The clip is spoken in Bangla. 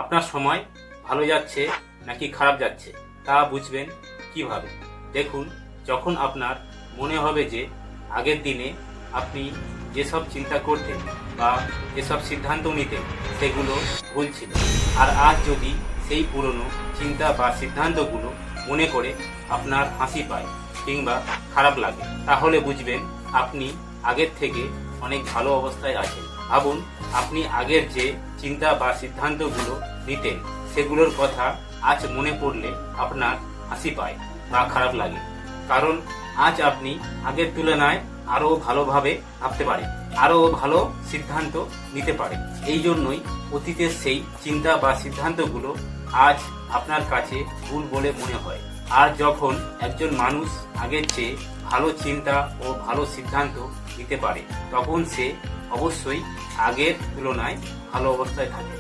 আপনার সময় ভালো যাচ্ছে নাকি খারাপ যাচ্ছে তা বুঝবেন কিভাবে? দেখুন, যখন আপনার মনে হবে যে আগের দিনে আপনি যেসব চিন্তা করতেন বা যেসব সিদ্ধান্ত নিতেন সেগুলো ভুল ছিল, আর আজ যদি সেই পুরনো চিন্তা বা সিদ্ধান্তগুলো মনে করে আপনার হাসি পায় কিংবা খারাপ লাগে, তাহলে বুঝবেন আপনি আগের থেকে অনেক ভালো অবস্থায় আছেন। ভাবুন, আপনি আগের যে চিন্তা বা সিদ্ধান্তগুলো নিতেন সেগুলোর কথা আজ মনে পড়লে আপনার হাসি পায় বা খারাপ লাগে, কারণ আজ আপনি আগের তুলনায় আরো ভালোভাবে ভাবতে পারেন, আরো ভালো সিদ্ধান্ত নিতে পারেন। এই জন্যই অতীতের সেই চিন্তা বা সিদ্ধান্তগুলো আজ আপনার কাছে ভুল বলে মনে হয়। আর যখন একজন মানুষ আগের চেয়ে ভালো চিন্তা ও ভালো সিদ্ধান্ত নিতে পারে, তখন সে অবশ্যই আগের তুলনায় ভালো অবস্থায় থাকে।